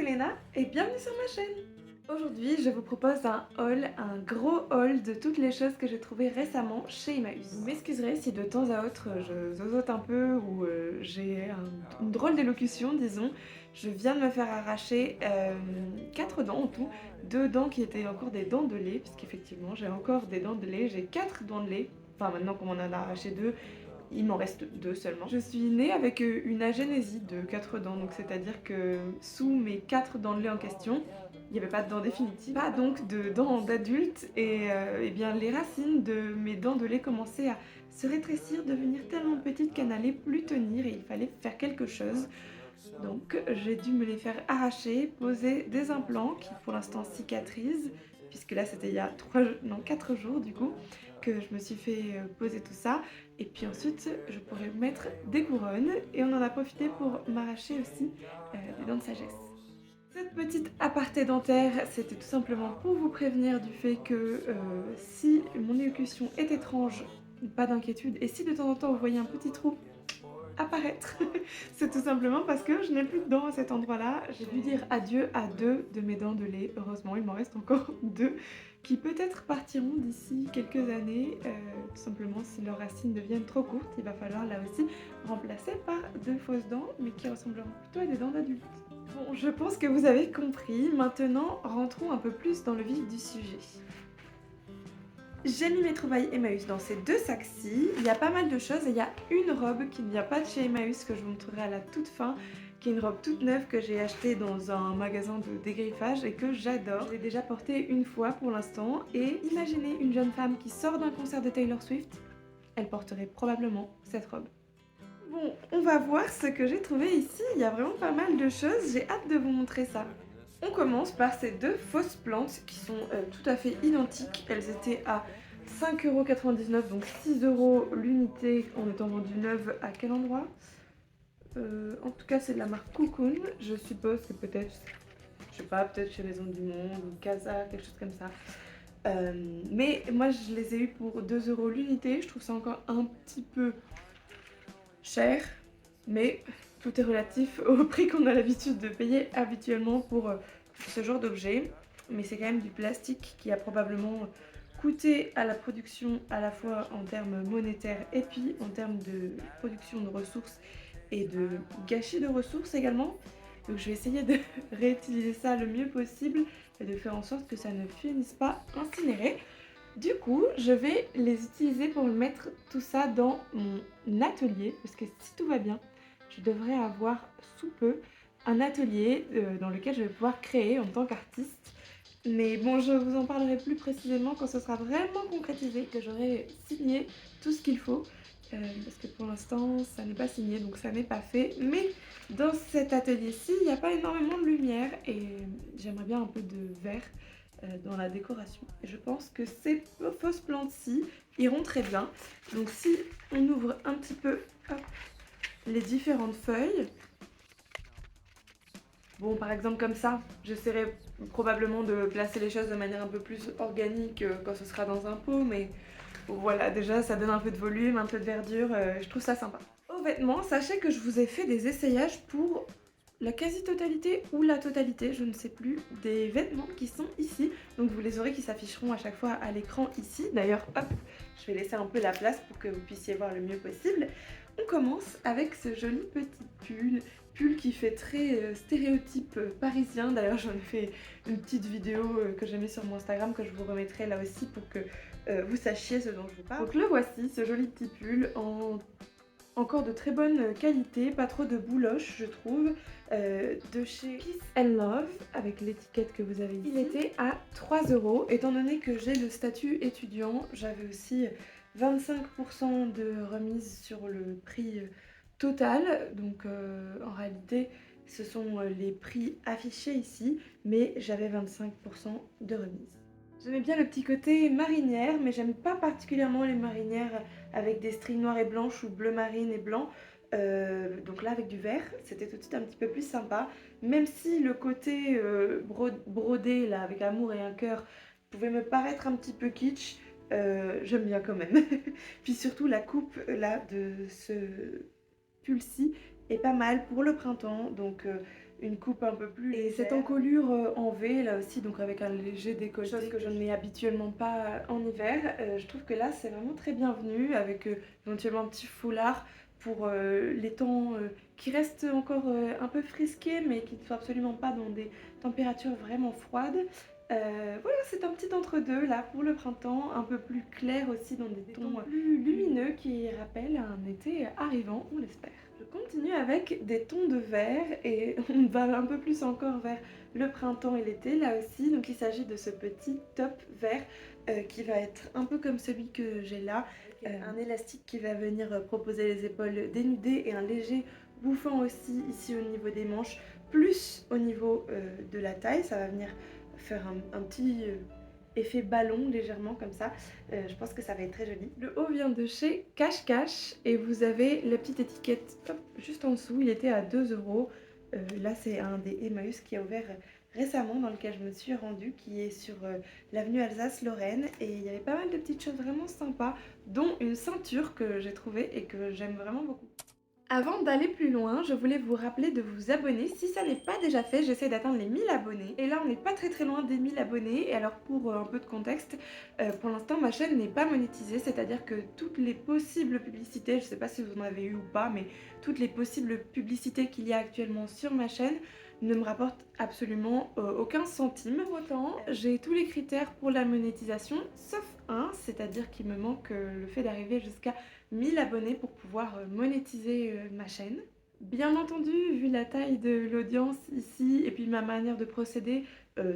c'est Léna et bienvenue sur ma chaîne. Aujourd'hui, je vous propose un haul, un gros haul de toutes les choses que j'ai trouvées récemment chez Emmaüs. Vous m'excuserez si de temps à autre je zozote un peu ou j'ai une drôle d'élocution, disons. Je viens de me faire arracher 4 dents en tout, 2 dents qui étaient encore des dents de lait, puisqu'effectivement j'ai encore des dents de lait, j'ai 4 dents de lait. Enfin maintenant qu'on m'en a arraché 2, il m'en reste 2 seulement. Je suis née avec une agénésie de 4 dents, donc c'est-à-dire que sous mes 4 dents de lait en question, il n'y avait pas de dents définitives, pas donc de dents d'adulte et eh bien les racines de mes dents de lait commençaient à se rétrécir, devenir tellement petites qu'elles n'allaient plus tenir et il fallait faire quelque chose. Donc j'ai dû me les faire arracher, poser des implants qui pour l'instant cicatrisent, puisque là c'était il y a 4 jours du coup que je me suis fait poser tout ça. Et puis ensuite je pourrais mettre des couronnes et on en a profité pour m'arracher aussi des dents de sagesse. Cette petite aparté dentaire, c'était tout simplement pour vous prévenir du fait que si mon élocution est étrange, pas d'inquiétude, et si de temps en temps vous voyez un petit trou apparaître, c'est tout simplement parce que je n'ai plus de dents à cet endroit-là. J'ai dû dire adieu à 2 de mes dents de lait. Heureusement, il m'en reste encore 2 qui peut-être partiront d'ici quelques années. Tout simplement, si leurs racines deviennent trop courtes, il va falloir là aussi remplacer par de fausses dents, mais qui ressembleront plutôt à des dents d'adultes. Bon, je pense que vous avez compris. Maintenant, rentrons un peu plus dans le vif du sujet. J'ai mis mes trouvailles Emmaüs dans ces 2 sacs-ci. Il y a pas mal de choses et il y a une robe qui ne vient pas de chez Emmaüs que je vous montrerai à la toute fin, qui est une robe toute neuve que j'ai achetée dans un magasin de dégriffage et que j'adore. Je l'ai déjà portée une fois pour l'instant et imaginez une jeune femme qui sort d'un concert de Taylor Swift, elle porterait probablement cette robe. Bon, on va voir ce que j'ai trouvé ici. Il y a vraiment pas mal de choses, j'ai hâte de vous montrer ça. On commence par ces 2 fausses plantes qui sont tout à fait identiques. Elles étaient à 5,99 €, donc 6 € l'unité en étant vendues neuves à quel endroit En tout cas, c'est de la marque Cocoon. Je suppose que peut-être, je sais pas, peut-être chez Maison du Monde ou Casa, quelque chose comme ça. Mais moi, je les ai eues pour 2 € l'unité. Je trouve ça encore un petit peu cher, mais tout est relatif au prix qu'on a l'habitude de payer habituellement pour ce genre d'objet. Mais c'est quand même du plastique qui a probablement coûté à la production à la fois en termes monétaires et puis en termes de production de ressources et de gâchis de ressources également. Donc je vais essayer de réutiliser ça le mieux possible et de faire en sorte que ça ne finisse pas incinéré. Du coup, je vais les utiliser pour mettre tout ça dans mon atelier, parce que si tout va bien, je devrais avoir sous peu un atelier dans lequel je vais pouvoir créer en tant qu'artiste. Mais bon, je vous en parlerai plus précisément quand ce sera vraiment concrétisé, que j'aurai signé tout ce qu'il faut. Parce que pour l'instant, ça n'est pas signé, donc ça n'est pas fait. Mais dans cet atelier-ci, il n'y a pas énormément de lumière et j'aimerais bien un peu de vert dans la décoration. Et je pense que ces fausses plantes-ci iront très bien. Donc si on ouvre un petit peu hop, les différentes feuilles, bon par exemple comme ça, j'essaierai probablement de placer les choses de manière un peu plus organique quand ce sera dans un pot, mais voilà, déjà ça donne un peu de volume, un peu de verdure, je trouve ça sympa. Aux vêtements, sachez que je vous ai fait des essayages pour la quasi-totalité ou la totalité, je ne sais plus, des vêtements qui sont ici. Donc vous les aurez qui s'afficheront à chaque fois à l'écran ici. D'ailleurs, hop, je vais laisser un peu la place pour que vous puissiez voir le mieux possible. On commence avec ce joli petit pull qui fait très stéréotype parisien. D'ailleurs, j'en ai fait une petite vidéo que j'ai mis sur mon Instagram que je vous remettrai là aussi pour que vous sachiez ce dont je vous parle. Donc le voici, ce joli petit pull en encore de très bonne qualité, pas trop de bouloche je trouve, de chez Peace and Love, avec l'étiquette que vous avez ici. Il était à 3 €, étant donné que j'ai le statut étudiant, j'avais aussi 25% de remise sur le prix total, donc en réalité ce sont les prix affichés ici, mais j'avais 25% de remise. J'aimais bien le petit côté marinière, mais j'aime pas particulièrement les marinières avec des stries noires et blanches ou bleu marine et blanc. Donc là avec du vert, c'était tout de suite un petit peu plus sympa. Même si le côté brodé là avec amour et un cœur pouvait me paraître un petit peu kitsch, j'aime bien quand même. Puis surtout la coupe là de ce pull-ci est pas mal pour le printemps. Donc une coupe un peu plus légère. Et cette encolure en V là aussi, donc avec un léger décolleté, chose que je n'ai habituellement pas en hiver. Je trouve que là c'est vraiment très bienvenu avec éventuellement un petit foulard pour les temps qui restent encore un peu frisqués mais qui ne sont absolument pas dans des températures vraiment froides. Voilà, c'est un petit entre-deux là pour le printemps, un peu plus clair aussi dans des tons plus lumineux qui rappellent un été arrivant, on l'espère. Je continue avec des tons de vert et on va un peu plus encore vers le printemps et l'été là aussi. Donc il s'agit de ce petit top vert qui va être un peu comme celui que j'ai là, un élastique qui va venir proposer les épaules dénudées et un léger bouffant aussi ici au niveau des manches, plus au niveau de la taille. Ça va venir faire un petit effet ballon légèrement comme ça. Je pense que ça va être très joli. Le haut vient de chez Cash Cash et vous avez la petite étiquette hop, juste en dessous. Il était à 2 €. Là c'est un des Emmaüs qui a ouvert récemment, dans lequel je me suis rendue, qui est sur l'avenue Alsace-Lorraine, et il y avait pas mal de petites choses vraiment sympas, dont une ceinture que j'ai trouvée et que j'aime vraiment beaucoup. Avant d'aller plus loin, je voulais vous rappeler de vous abonner si ça n'est pas déjà fait. J'essaie d'atteindre les 1000 abonnés et là on n'est pas très loin des 1000 abonnés. Et alors pour un peu de contexte, pour l'instant ma chaîne n'est pas monétisée, c'est-à-dire que toutes les possibles publicités, je sais pas si vous en avez eu ou pas, mais toutes les possibles publicités qu'il y a actuellement sur ma chaîne ne me rapportent absolument aucun centime. Pour autant, j'ai tous les critères pour la monétisation, sauf un, c'est-à-dire qu'il me manque le fait d'arriver jusqu'à 1000 abonnés pour pouvoir monétiser ma chaîne. Bien entendu, vu la taille de l'audience ici et puis ma manière de procéder,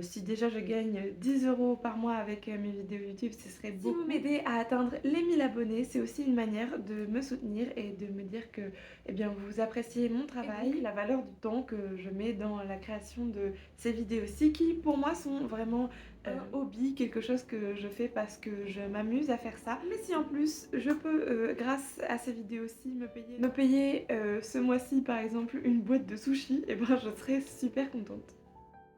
si déjà je gagne 10 € par mois avec mes vidéos YouTube, ce serait beaucoup. Si vous m'aidez à atteindre les 1000 abonnés, c'est aussi une manière de me soutenir et de me dire que eh bien, vous appréciez mon travail, la valeur du temps que je mets dans la création de ces vidéos-ci, qui pour moi sont vraiment un hobby, quelque chose que je fais parce que je m'amuse à faire ça. Mais si en plus je peux, grâce à ces vidéos-ci, me payer ce mois-ci par exemple une boîte de sushis, et ben je serais super contente.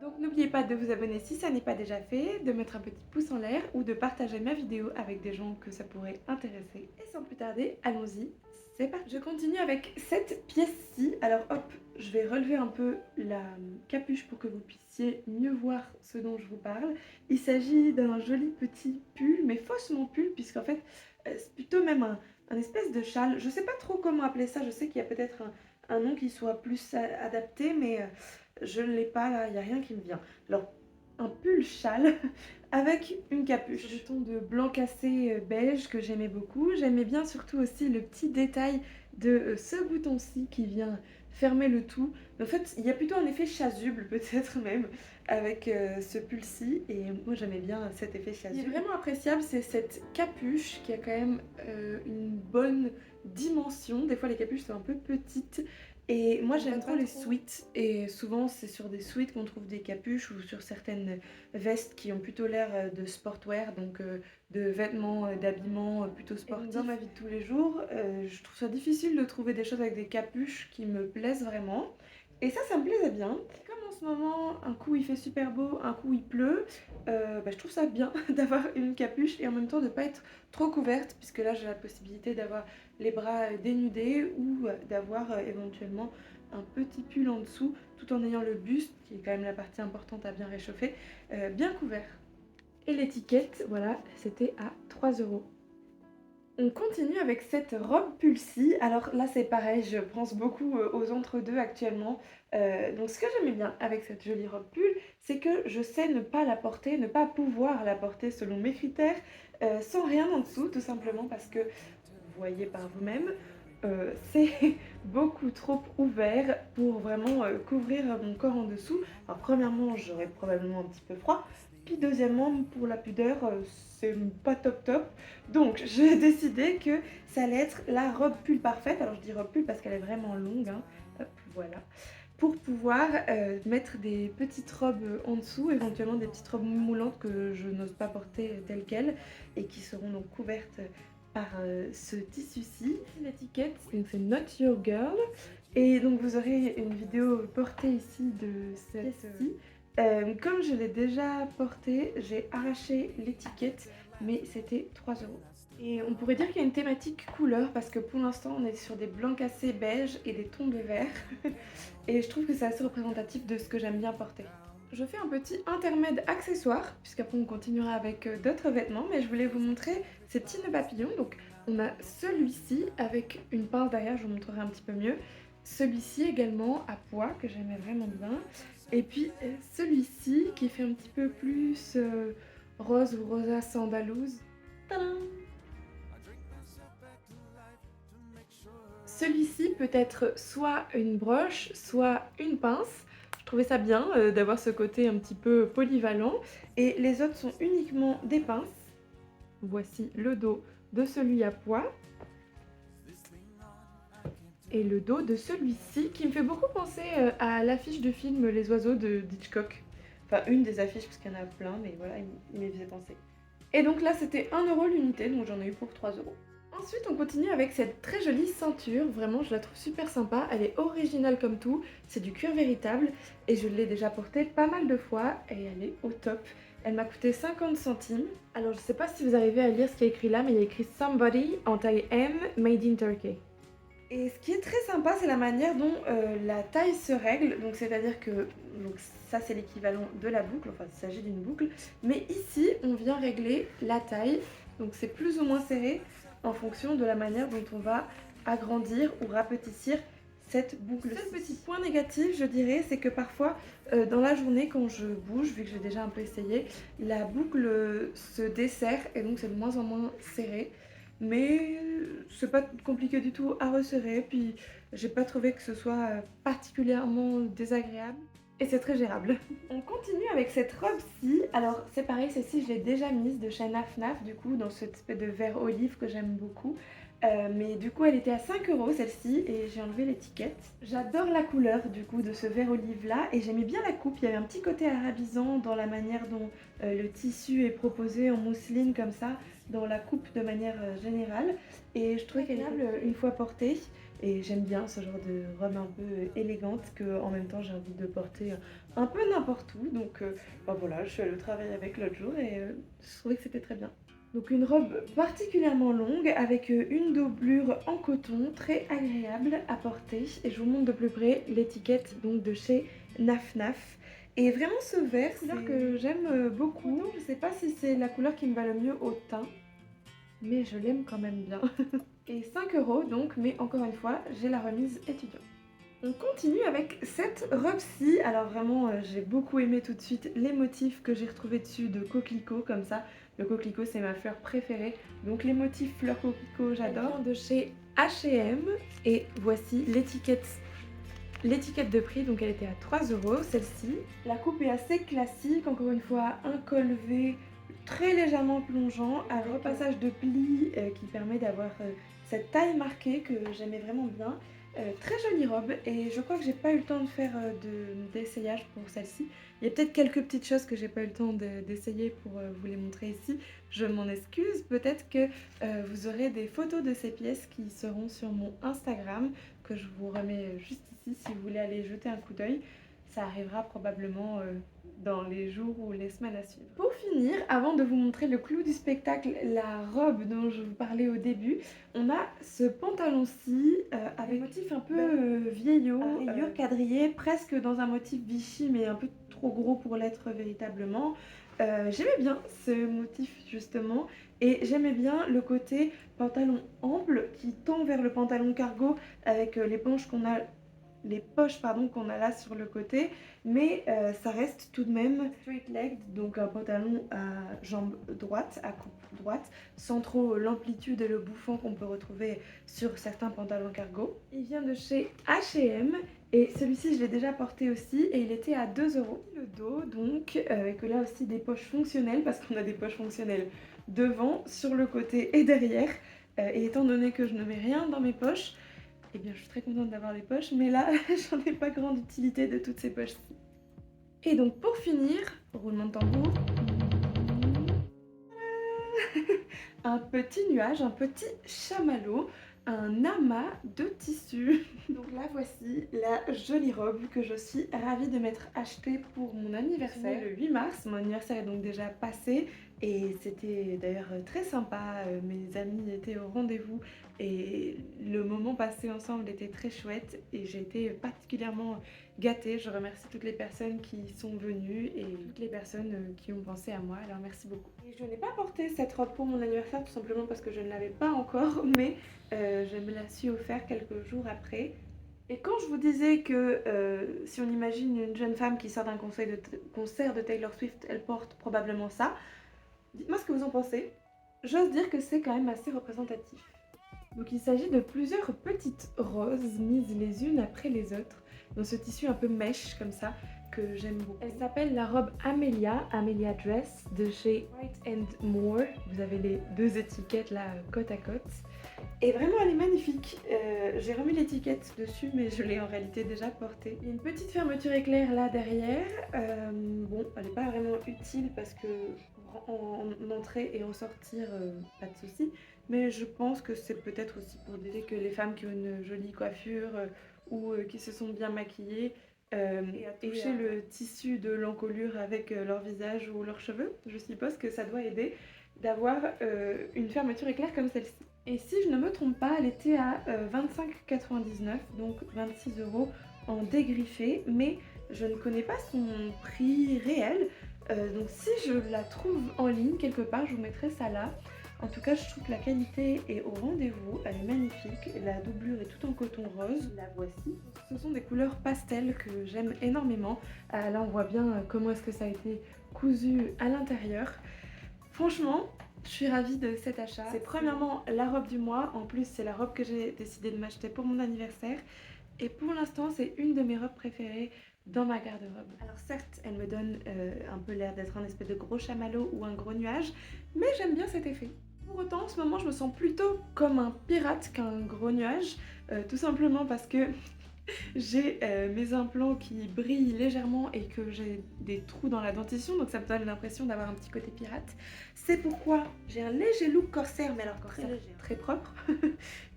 Donc n'oubliez pas de vous abonner si ça n'est pas déjà fait, de mettre un petit pouce en l'air ou de partager ma vidéo avec des gens que ça pourrait intéresser. Et sans plus tarder, allons-y, c'est parti. Je continue avec cette pièce-ci. Alors hop, je vais relever un peu la capuche pour que vous puissiez mieux voir ce dont je vous parle. Il s'agit d'un joli petit pull, mais faussement pull, puisqu'en fait c'est plutôt même un espèce de châle. Je sais pas trop comment appeler ça, je sais qu'il y a peut-être un nom qui soit plus adapté, mais je ne l'ai pas là, il n'y a rien qui me vient. Alors, un pull châle avec une capuche. Le ton de blanc cassé beige que j'aimais beaucoup. J'aimais bien surtout aussi le petit détail de ce bouton-ci qui vient fermer le tout. En fait, il y a plutôt un effet chasuble peut-être même avec ce pull-ci, et moi j'aimais bien cet effet chasuble. Ce qui est vraiment appréciable, c'est cette capuche qui a quand même une bonne dimension. Des fois les capuches sont un peu petites. Et moi j'aime trop les sweats, et souvent c'est sur des sweats qu'on trouve des capuches ou sur certaines vestes qui ont plutôt l'air de sportwear, donc de vêtements d'habillement plutôt sportifs. Dans ma vie de tous les jours, je trouve ça difficile de trouver des choses avec des capuches qui me plaisent vraiment. Et ça me plaisait bien. Comme en ce moment, un coup il fait super beau, un coup il pleut, je trouve ça bien d'avoir une capuche et en même temps de ne pas être trop couverte, puisque là j'ai la possibilité d'avoir les bras dénudés ou d'avoir éventuellement un petit pull en dessous, tout en ayant le buste, qui est quand même la partie importante à bien réchauffer, bien couvert. Et l'étiquette, voilà, c'était à 3 €. On continue avec cette robe pull-ci. Alors là c'est pareil, je pense beaucoup aux entre-deux actuellement. Donc ce que j'aimais bien avec cette jolie robe pull, c'est que je sais ne pas la porter, ne pas pouvoir la porter selon mes critères, sans rien en dessous, tout simplement parce que, vous voyez par vous-même, c'est beaucoup trop ouvert pour vraiment couvrir mon corps en dessous. Alors premièrement, j'aurais probablement un petit peu froid. Puis deuxièmement, pour la pudeur, c'est pas top. Donc j'ai décidé que ça allait être la robe pull parfaite. Alors je dis robe pull parce qu'elle est vraiment longue, hein. Hop, voilà. Pour pouvoir mettre des petites robes en dessous, éventuellement des petites robes moulantes que je n'ose pas porter telles quelles et qui seront donc couvertes par ce tissu-ci. L'étiquette, donc c'est Not Your Girl. Et donc vous aurez une vidéo portée ici de cette pièce-ci. Comme je l'ai déjà portée, j'ai arraché l'étiquette, mais c'était 3 €. Et on pourrait dire qu'il y a une thématique couleur parce que pour l'instant on est sur des blancs cassés beige et des tons de vert. Et je trouve que c'est assez représentatif de ce que j'aime bien porter. Je fais un petit intermède accessoire, puisqu'après on continuera avec d'autres vêtements, mais je voulais vous montrer ces petits nœuds papillons. Donc on a celui-ci avec une pince derrière, je vous montrerai un petit peu mieux. Celui-ci également à pois, que j'aimais vraiment bien. Et puis celui-ci qui fait un petit peu plus rose ou rosace andalouse. Tadam! Celui-ci peut être soit une broche, soit une pince. Je trouvais ça bien d'avoir ce côté un petit peu polyvalent. Et les autres sont uniquement des pinces. Voici le dos de celui à pois. Et le dos de celui-ci qui me fait beaucoup penser à l'affiche du film Les oiseaux de Hitchcock. Enfin une des affiches parce qu'il y en a plein mais voilà il m'y faisait penser. Et donc là c'était 1 € l'unité donc j'en ai eu pour 3 €. Ensuite on continue avec cette très jolie ceinture, vraiment je la trouve super sympa, elle est originale comme tout, c'est du cuir véritable et je l'ai déjà portée pas mal de fois et elle est au top. Elle m'a coûté 50 centimes. Alors je sais pas si vous arrivez à lire ce qui est écrit là mais il y a écrit Somebody en taille M, made in Turkey. Et ce qui est très sympa, c'est la manière dont la taille se règle. Donc c'est-à-dire que donc ça c'est l'équivalent de la boucle, enfin il s'agit d'une boucle. Mais ici, on vient régler la taille. Donc c'est plus ou moins serré en fonction de la manière dont on va agrandir ou rapetissir cette boucle. Le seul petit point négatif, je dirais, c'est que parfois dans la journée, quand je bouge, vu que j'ai déjà un peu essayé, la boucle se desserre et donc c'est de moins en moins serré. Mais c'est pas compliqué du tout à resserrer, puis j'ai pas trouvé que ce soit particulièrement désagréable et c'est très gérable. On continue avec cette robe-ci, alors c'est pareil, celle-ci je l'ai déjà mise de chez Naf Naf du coup dans cette espèce de vert olive que j'aime beaucoup. Mais du coup elle était à 5 € celle-ci et j'ai enlevé l'étiquette. J'adore la couleur du coup de ce vert olive là et j'aimais bien la coupe, il y avait un petit côté arabisant dans la manière dont le tissu est proposé en mousseline comme ça, dans la coupe de manière générale et je trouvais qu'elle est une fois portée et j'aime bien ce genre de robe un peu élégante que en même temps j'ai envie de porter un peu n'importe où donc bah voilà, je suis allée au travail avec l'autre jour et je trouvais que c'était très bien. Donc une robe particulièrement longue avec une doublure en coton très agréable à porter et je vous montre de plus près l'étiquette donc de chez Naf Naf. Et vraiment ce vert, c'est une couleur que j'aime beaucoup. Je sais pas si c'est la couleur qui me va le mieux au teint, mais je l'aime quand même bien. Et 5 € donc, mais encore une fois, j'ai la remise étudiant. On continue avec cette robe-ci. Alors vraiment, j'ai beaucoup aimé tout de suite les motifs que j'ai retrouvés dessus de coquelicot comme ça. Le coquelicot, c'est ma fleur préférée. Donc les motifs fleurs coquelicot, j'adore. Elle vient de chez H&M et voici l'étiquette de prix, donc elle était à 3 € celle-ci. La coupe est assez classique, encore une fois, un col V très légèrement plongeant, un repassage de plis qui permet d'avoir cette taille marquée que j'aimais vraiment bien. Très jolie robe et je crois que j'ai pas eu le temps de faire d'essayage pour celle-ci. Il y a peut-être quelques petites choses que j'ai pas eu le temps d'essayer pour vous les montrer ici. Je m'en excuse, peut-être que vous aurez des photos de ces pièces qui seront sur mon Instagram que je vous remets juste ici si vous voulez aller jeter un coup d'œil. Ça arrivera probablement dans les jours ou les semaines à suivre. Pour finir, avant de vous montrer le clou du spectacle, la robe dont je vous parlais au début, on a ce pantalon-ci avec un motif un peu vieillot, rayures quadrillées, presque dans un motif Vichy mais un peu trop gros pour l'être véritablement. J'aimais bien ce motif justement et j'aimais bien le côté pantalon ample qui tend vers le pantalon cargo avec les poches qu'on a là sur le côté, mais ça reste tout de même straight legged, donc un pantalon à jambes droites, à coupe droite, sans trop l'amplitude et le bouffant qu'on peut retrouver sur certains pantalons cargo. Il vient de chez H&M et celui-ci je l'ai déjà porté aussi et il était à 2 €. Le dos donc, avec là aussi des poches fonctionnelles parce qu'on a des poches fonctionnelles devant, sur le côté et derrière. Et étant donné que je ne mets rien dans mes poches, eh bien je suis très contente d'avoir des poches, mais là j'en ai pas grande utilité de toutes ces poches-ci. Et donc pour finir, roulement de tambour, un petit nuage, un petit chamallow, un amas de tissu. Donc là voici la jolie robe que je suis ravie de m'être achetée pour mon anniversaire le 8 mars. Mon anniversaire est donc déjà passé Et c'était d'ailleurs très sympa, mes amis étaient au rendez-vous et le moment passé ensemble était très chouette et j'ai été particulièrement gâtée. Je remercie toutes les personnes qui sont venues et toutes les personnes qui ont pensé à moi, alors merci beaucoup. Et je n'ai pas porté cette robe pour mon anniversaire tout simplement parce que je ne l'avais pas encore, mais je me la suis offert quelques jours après. Et quand je vous disais que si on imagine une jeune femme qui sort d'un concert de Taylor Swift, elle porte probablement ça, dites-moi ce que vous en pensez. J'ose dire que c'est quand même assez représentatif. Donc il s'agit de plusieurs petites roses mises les unes après les autres dans ce tissu un peu mèche comme ça que j'aime beaucoup. Elle s'appelle la robe Amelia Dress de chez White and More. Vous avez les deux étiquettes là côte à côte. Et vraiment elle est magnifique. J'ai remis l'étiquette dessus mais je l'ai en réalité déjà portée. Il y a une petite fermeture éclair là derrière. Bon, elle n'est pas vraiment utile parce que en entrer et en sortir, pas de souci. Mais je pense que c'est peut-être aussi pour dire que les femmes qui ont une jolie coiffure ou qui se sont bien maquillées et à toucher le tissu de l'encolure avec leur visage ou leurs cheveux, je suppose que ça doit aider d'avoir une fermeture éclair comme celle-ci. Et si je ne me trompe pas, elle était à 25,99 €, donc 26 € en dégriffé, mais je ne connais pas son prix réel. Donc si je la trouve en ligne quelque part, je vous mettrai ça là. En tout cas, je trouve que la qualité est au rendez-vous, elle est magnifique, la doublure est tout en coton rose, la voici. Ce sont des couleurs pastel que j'aime énormément. Là, on voit bien comment est-ce que ça a été cousu à l'intérieur. Franchement, je suis ravie de cet achat. C'est premièrement la robe du mois, en plus c'est la robe que j'ai décidé de m'acheter pour mon anniversaire. Et pour l'instant, c'est une de mes robes préférées dans ma garde-robe. Alors certes, elle me donne un peu l'air d'être un espèce de gros chamallow ou un gros nuage, mais j'aime bien cet effet. Pour autant, en ce moment, je me sens plutôt comme un pirate qu'un gros nuage, tout simplement parce que j'ai mes implants qui brillent légèrement et que j'ai des trous dans la dentition, donc ça me donne l'impression d'avoir un petit côté pirate. C'est pourquoi j'ai un léger look corsaire, mais alors corsaire très propre,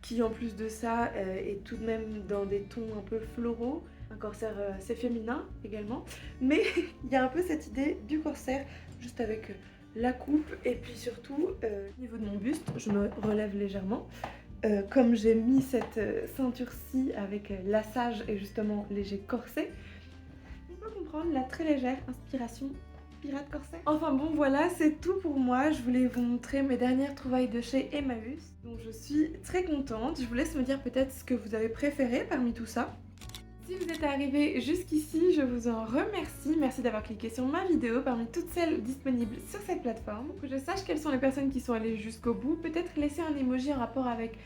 qui en plus de ça est tout de même dans des tons un peu floraux. Un corsaire assez féminin également, mais il y a un peu cette idée du corsaire, juste avec la coupe et puis surtout au niveau de mon buste, je me relève légèrement. Comme j'ai mis cette ceinture-ci avec lassage et justement léger corset, on peut comprendre la très légère inspiration pirate corset. Enfin bon voilà, c'est tout pour moi. Je voulais vous montrer mes dernières trouvailles de chez Emmaüs, donc je suis très contente. Je vous laisse me dire peut-être ce que vous avez préféré parmi tout ça. Si vous êtes arrivé jusqu'ici, je vous en remercie. Merci d'avoir cliqué sur ma vidéo parmi toutes celles disponibles sur cette plateforme. Pour que je sache quelles sont les personnes qui sont allées jusqu'au bout, peut-être laisser un emoji en rapport avec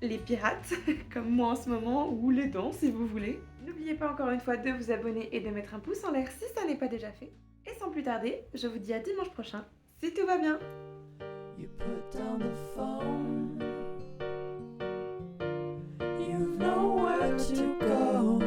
les pirates, comme moi en ce moment, ou les dents si vous voulez. N'oubliez pas encore une fois de vous abonner et de mettre un pouce en l'air si ça n'est pas déjà fait. Et sans plus tarder, je vous dis à dimanche prochain, si tout va bien. You put down the phone. You've nowhere to go.